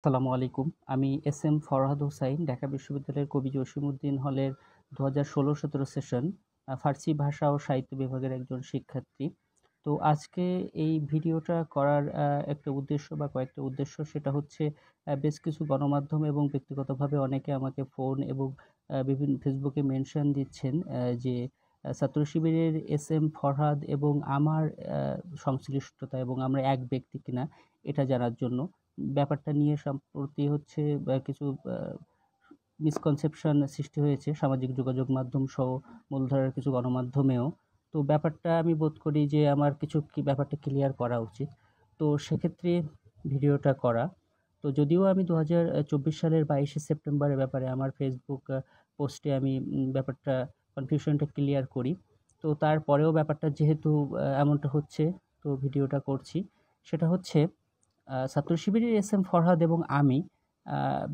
আসসালামু আলাইকুম। আমি এস.এম. ফরহাদ হোসাইন, ঢাকা বিশ্ববিদ্যালয়ের কবি জসিমউদ্দিন হলের ২০১৬-১৭ সেশন ফার্সি ভাষা ও সাহিত্য বিভাগের একজন শিক্ষার্থী। তো আজকে এই ভিডিওটা করার একটা উদ্দেশ্য বা কয়েকটা উদ্দেশ্য, সেটা হচ্ছে বেশ কিছু গণমাধ্যম এবং ব্যক্তিগতভাবে অনেকে আমাকে ফোন এবং বিভিন্ন ফেসবুকে মেনশন দিচ্ছেন যে ছাত্র শিবিরের এস.এম. ফরহাদ এবং আমার সংশ্লিষ্টতা এবং আমরা এক ব্যক্তি কিনা এটা জানার জন্য। ব্যাপারটা নিয়ে সম্প্রতি হচ্ছে কিছু মিসকনসেপশন সৃষ্টি হয়েছে সামাজিক যোগাযোগ মাধ্যম সহ মূলধারার কিছু গণমাধ্যমেও। তো ব্যাপারটা আমি বোধ করি যে আমার কিছু ব্যাপারটা ক্লিয়ার করা উচিত। তো সেক্ষেত্রে ভিডিওটা করা। তো যদিও আমি ২০২৪ সালের ২২শে সেপ্টেম্বরের ব্যাপারে আমার ফেসবুক পোস্টে আমি ব্যাপারটা কনফিউশনটা ক্লিয়ার করি। তো তারপরেও ব্যাপারটা যেহেতু এমনটা হচ্ছে, তো ভিডিওটা করছি। সেটা হচ্ছে ছাত্র শিবিরের এস.এম. ফরহাদ এবং আমি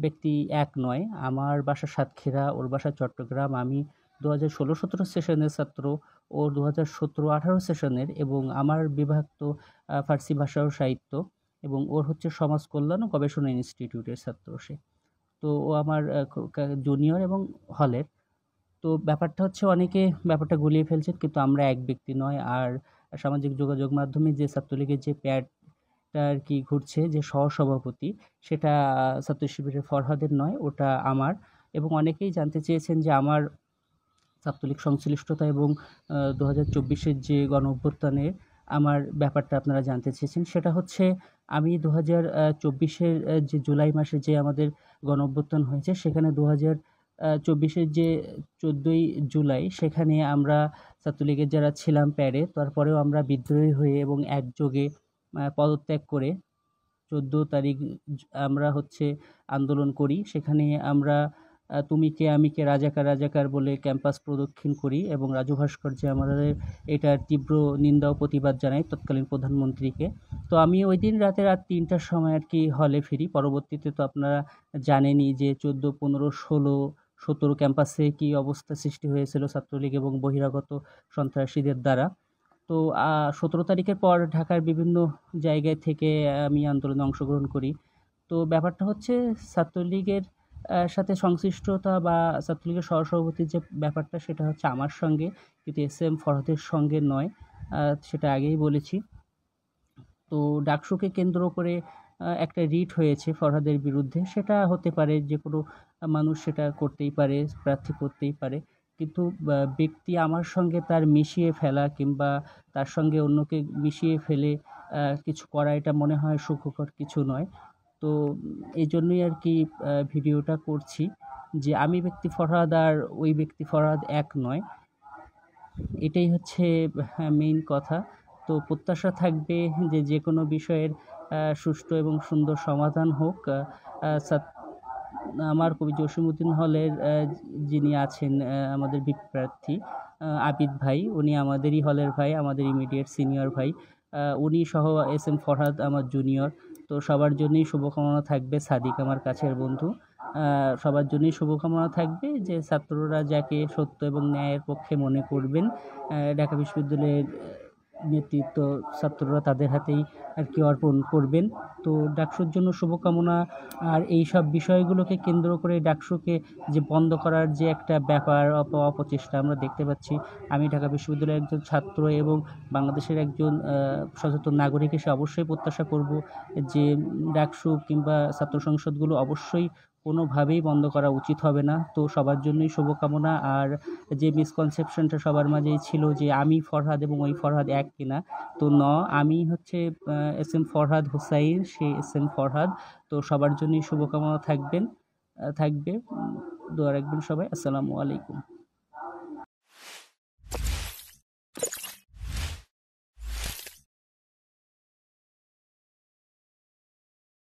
ব্যক্তি এক নয়। আমার বাসা সাতক্ষীরা, ওর বাসা চট্টগ্রাম। আমি ২০১৬-১৭ সেশনের ছাত্র, ও ২০১৭-১৮ সেশনের, এবং আমার বিভাগ তো ফার্সি ভাষা ও সাহিত্য, এবং ওর হচ্ছে সমাজ কল্যাণ ও গবেষণা ইনস্টিটিউটের ছাত্র সে। তো ও আমার জুনিয়র এবং হলের। তো ব্যাপারটা হচ্ছে অনেকে ব্যাপারটা গুলিয়ে ফেলছেন, কিন্তু আমরা এক ব্যক্তি নয়। আর সামাজিক যোগাযোগ মাধ্যমে যে ছাত্রলীগের যে প্যাডটা আর কি ঘুরছে, যে সহসভাপতি, সেটা ছাত্র শিবিরের ফরহাদের নয়, ওটা আমার। এবং অনেকেই জানতে চেয়েছেন যে আমার ছাত্রলীগ সংশ্লিষ্টতা এবং ২০২৪-এর যে গণঅভ্যুত্থানে আমার ব্যাপারটা আপনারা জানতে চেয়েছেন। সেটা হচ্ছে আমি ২০২৪-এর যে জুলাই মাসে যে আমাদের গণঅভ্যুত্থান হয়েছে, সেখানে ২০২৪-এর যে ১৪ই জুলাই, সেখানে আমরা ছাত্রলীগের যারা ছিলাম প্যাডে, তারপরেও আমরা বিদ্রোহী হয়ে এবং একযোগে পদত্যাগ করে ১৪ তারিখ আমরা হচ্ছে আন্দোলন করি। সেখানে আমরা তুমি কে আমি কে রাজাকার রাজাকার বলে ক্যাম্পাস প্রদক্ষিণ করি এবং রাজু ভাস্কর্যে আমাদের এটার তীব্র নিন্দা ও প্রতিবাদ জানাই তৎকালীন প্রধানমন্ত্রীকে। তো আমি ওই দিন রাত ৩টার সময় আর কি হলে ফিরি। পরবর্তীতে তো আপনারা জানেনই যে ১৪, ১৫, ১৬, ১৭ ক্যাম্পাসে কি অবস্থা সৃষ্টি হয়েছিল ছাত্রলীগ এবং বহিরাগত সন্ত্রাসীদের দ্বারা। তো ১৭ তারিখের পর ঢাকার বিভিন্ন জায়গায় থেকে আমি আন্দোলনে অংশগ্রহণ করি। তো ব্যাপারটা হচ্ছে ছাত্রলীগের সাথে সংশ্লিষ্টতা বা ছাত্রলীগের সহসভাপতির যে ব্যাপারটা, সেটা হচ্ছে আমার সঙ্গে, কিন্তু এস.এম. ফরহাদের সঙ্গে নয়। সেটা আগেই বলেছি। তো ডাকসুকে কেন্দ্র করে একটা রিট হয়েছে ফরহাদের বিরুদ্ধে। সেটা হতে পারে, যেকোনো মানুষ সেটা করতেই পারে, প্রার্থী করতেই পারে। কিন্তু ব্যক্তি আমার সঙ্গে তার মিশিয়ে ফেলা কিংবা তার সঙ্গে অন্যকে মিশিয়ে ফেলে কিছু করা, এটা মনে হয় সুখকর কিছু নয়। তো এইজন্যই আরকি ভিডিওটা করছি যে আমি ব্যক্তি ফরহাদ আর ওই ব্যক্তি ফরহাদ এক নয়। এটাই হচ্ছে মেইন কথা। তো প্রত্যাশা থাকবে যে যেকোনো বিষয়ের সুষ্ঠু এবং সুন্দর সমাধান হোক। ছাত আমার কবি জসিমউদ্দিন হলের যিনি আছেন আমাদের ভিপি প্রার্থী আবিদ ভাই, উনি আমাদেরই হলের ভাই, আমাদের ইমিডিয়েট সিনিয়র ভাই। উনি সহ এস.এম. ফরহাদ আমার জুনিয়র। তো সবার জন্যই শুভকামনা থাকবে। সাদিক আমার কাছের বন্ধু। সবার জন্যই শুভকামনা থাকবে যে ছাত্ররা যাকে সত্য এবং ন্যায়ের পক্ষে মনে করবেন, ঢাকা বিশ্ববিদ্যালয়ের নেতৃত্ব ছাত্ররা তাদের হাতেই আর কি অর্পণ করবেন। তো ডাকসুর জন্য শুভকামনা। আর এইসব বিষয়গুলোকে কেন্দ্র করে ডাকসুকে যে বন্ধ করার যে একটা ব্যাপার, অপচেষ্টা আমরা দেখতে পাচ্ছি। আমি ঢাকা বিশ্ববিদ্যালয়ের একজন ছাত্র এবং বাংলাদেশের একজন সচেতন নাগরিক হিসেবে অবশ্যই প্রত্যাশা করব যে ডাকসু কিংবা ছাত্র সংসদগুলো অবশ্যই কোনোভাবেই বন্ধ করা উচিত হবে না। তো সবার জন্যই শুভকামনা। আর যে মিসকনসেপশনটা সবার মাঝেই ছিল যে আমি ফরহাদ এবং ওই ফরহাদ এক কিনা, তো আমি হচ্ছে এস.এম. ফরহাদ হোসাইন, সে এস.এম. ফরহাদ। তো সবার জন্যই শুভকামনা থাকবে। দোয়া রাখবেন সবাই। আসসালামু আলাইকুম।